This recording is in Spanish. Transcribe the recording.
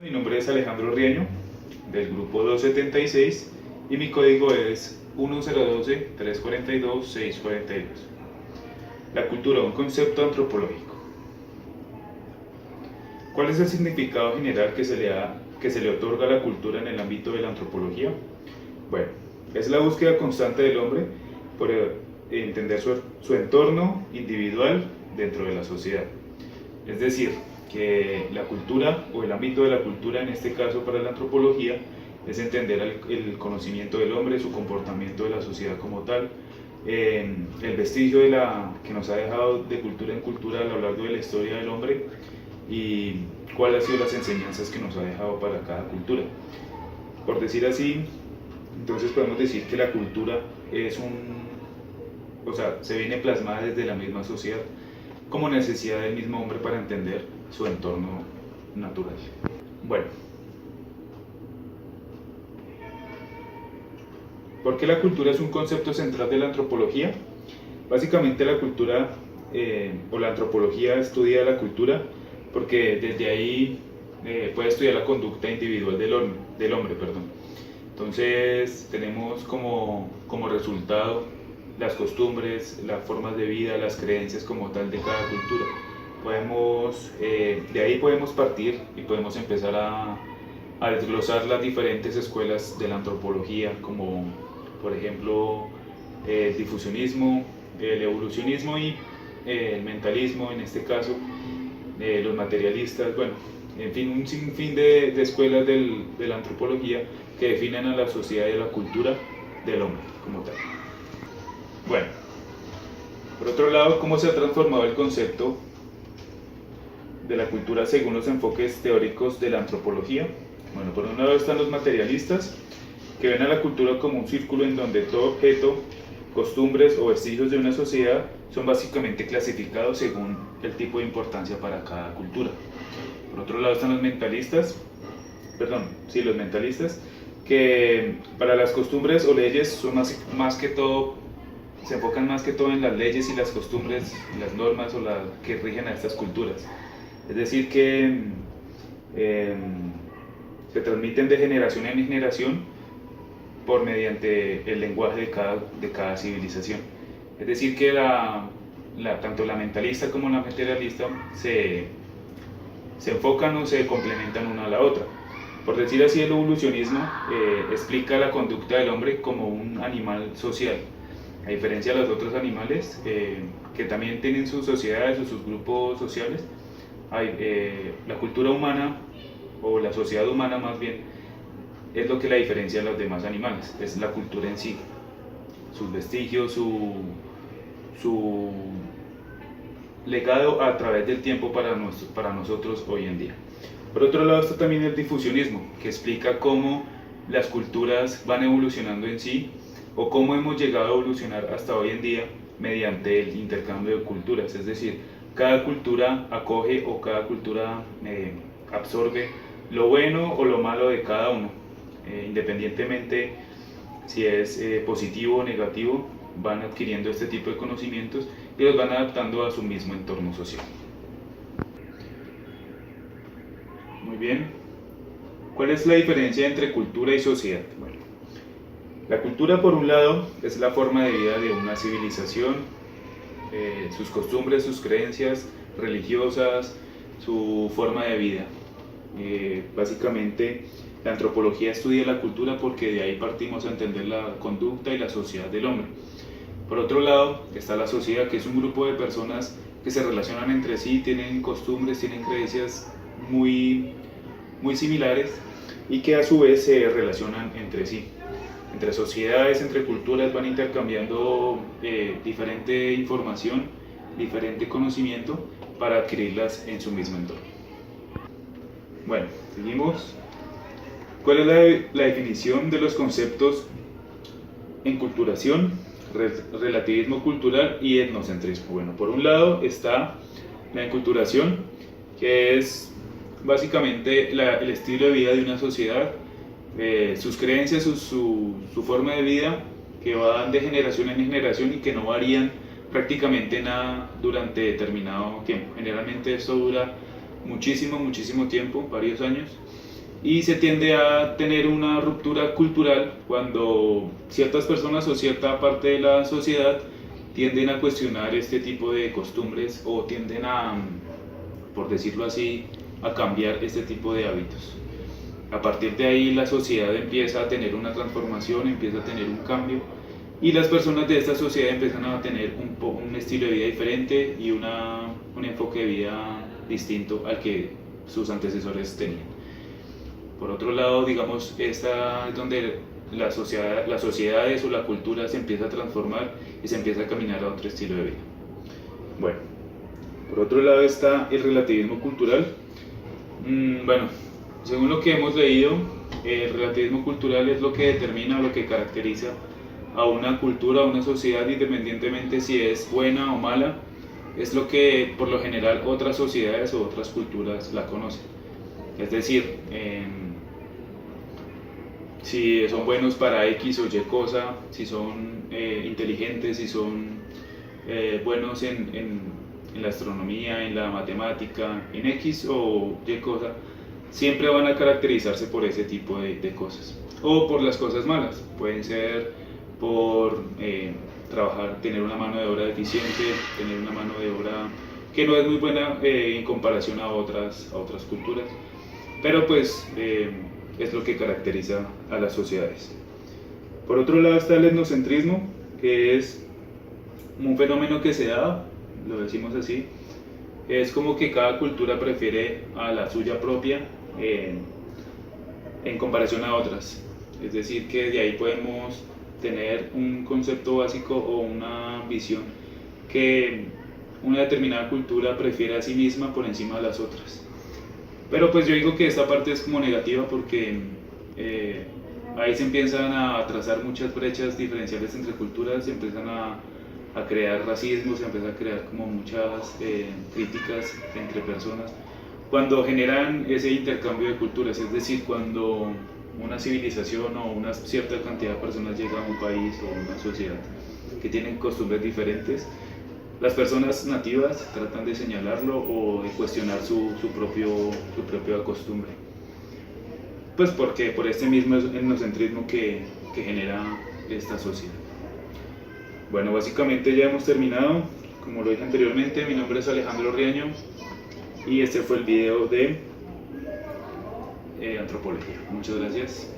Mi nombre es Alejandro Riaño, del grupo 276, y mi código es 1012-342-642. La cultura, un concepto antropológico. ¿Cuál es el significado general que se le otorga a la cultura en el ámbito de la antropología? Bueno, es la búsqueda constante del hombre por entender su entorno individual dentro de la sociedad. Es decir, que la cultura o el ámbito de la cultura, en este caso para la antropología, es entender el conocimiento del hombre, su comportamiento de la sociedad como tal, el vestigio que nos ha dejado de cultura en cultura a lo largo de la historia del hombre y cuáles han sido las enseñanzas que nos ha dejado para cada cultura. Por decir así, entonces podemos decir que la cultura se viene plasmada desde la misma sociedad como necesidad del mismo hombre para entender su entorno natural. Bueno, ¿por qué la cultura es un concepto central de la antropología? Básicamente la cultura o la antropología estudia la cultura porque desde ahí puede estudiar la conducta individual del hombre. Entonces tenemos como resultado las costumbres, las formas de vida, las creencias como tal de cada cultura. De ahí podemos partir y podemos empezar a desglosar las diferentes escuelas de la antropología, como por ejemplo el difusionismo, el evolucionismo y el mentalismo, en este caso los materialistas, bueno, en fin, un sinfín de escuelas de la antropología que definen a la sociedad y a la cultura del hombre como tal. Bueno, por otro lado, ¿cómo se ha transformado el concepto de la cultura según los enfoques teóricos de la antropología? Bueno, por un lado están los materialistas, que ven a la cultura como un círculo en donde todo objeto, costumbres o vestigios de una sociedad son básicamente clasificados según el tipo de importancia para cada cultura. Por otro lado están los mentalistas, que para las costumbres o leyes son se enfocan más que todo en las leyes y las costumbres, las normas que rigen a estas culturas. Es decir, que se transmiten de generación en generación mediante el lenguaje de cada civilización. Es decir, que tanto la mentalista como la materialista se enfocan o se complementan una a la otra. Por decir así, el evolucionismo explica la conducta del hombre como un animal social. A diferencia de los otros animales, que también tienen sus sociedades o sus grupos sociales, la cultura humana, o la sociedad humana más bien, es lo que la diferencia de los demás animales, es la cultura en sí, sus vestigios, su legado a través del tiempo para nosotros hoy en día. Por otro lado está también el difusionismo, que explica cómo las culturas van evolucionando en sí, o cómo hemos llegado a evolucionar hasta hoy en día mediante el intercambio de culturas. Es decir, cada cultura acoge o cada cultura absorbe lo bueno o lo malo de cada uno, independientemente si es positivo o negativo, van adquiriendo este tipo de conocimientos y los van adaptando a su mismo entorno social. Muy bien, ¿cuál es la diferencia entre cultura y sociedad? Bueno, la cultura, por un lado, es la forma de vida de una civilización, sus costumbres, sus creencias religiosas, su forma de vida. Básicamente, la antropología estudia la cultura porque de ahí partimos a entender la conducta y la sociedad del hombre. Por otro lado, está la sociedad, que es un grupo de personas que se relacionan entre sí, tienen costumbres, tienen creencias muy similares y que a su vez se relacionan entre sí. Entre sociedades, entre culturas van intercambiando diferente información, diferente conocimiento para adquirirlas en su mismo entorno. Bueno, seguimos. ¿Cuál es la definición de los conceptos enculturación, relativismo cultural y etnocentrismo? Bueno, por un lado está la enculturación, que es básicamente el estilo de vida de una sociedad, sus creencias, su forma de vida, que van de generación en generación y que no varían prácticamente nada durante determinado tiempo. Generalmente esto dura muchísimo tiempo, varios años, y se tiende a tener una ruptura cultural cuando ciertas personas o cierta parte de la sociedad tienden a cuestionar este tipo de costumbres o tienden a, por decirlo así, a cambiar este tipo de hábitos. A partir de ahí la sociedad empieza a tener una transformación, empieza a tener un cambio y las personas de esta sociedad empiezan a tener un estilo de vida diferente y un enfoque de vida distinto al que sus antecesores tenían. Por otro lado, digamos, esta es donde las sociedades o la cultura se empieza a transformar y se empieza a caminar a otro estilo de vida. Bueno, por otro lado está el relativismo cultural. Bueno, según lo que hemos leído, el relativismo cultural es lo que determina o lo que caracteriza a una cultura, a una sociedad, independientemente si es buena o mala, es lo que por lo general otras sociedades o otras culturas la conocen. Es decir, si son buenos para X o Y cosa, si son inteligentes, si son buenos en la astronomía, en la matemática, en X o Y cosa, siempre van a caracterizarse por ese tipo de cosas. O por las cosas malas, pueden ser por trabajar, tener una mano de obra deficiente, tener una mano de obra que no es muy buena en comparación a otras culturas, pero pues es lo que caracteriza a las sociedades. Por otro lado está el etnocentrismo, que es un fenómeno que se da, lo decimos así, es como que cada cultura prefiere a la suya propia en comparación a otras. Es decir, que de ahí podemos tener un concepto básico o una visión que una determinada cultura prefiere a sí misma por encima de las otras. Pero pues yo digo que esta parte es como negativa porque ahí se empiezan a trazar muchas brechas diferenciales entre culturas, se empiezan a crear racismo, se empieza a crear como muchas críticas entre personas cuando generan ese intercambio de culturas, es decir, cuando una civilización o una cierta cantidad de personas llega a un país o a una sociedad que tienen costumbres diferentes, las personas nativas tratan de señalarlo o de cuestionar su propia costumbre. Pues porque por este mismo etnocentrismo que genera esta sociedad. Bueno, básicamente ya hemos terminado. Como lo dije anteriormente, mi nombre es Alejandro Riaño y este fue el video de antropología. Muchas gracias.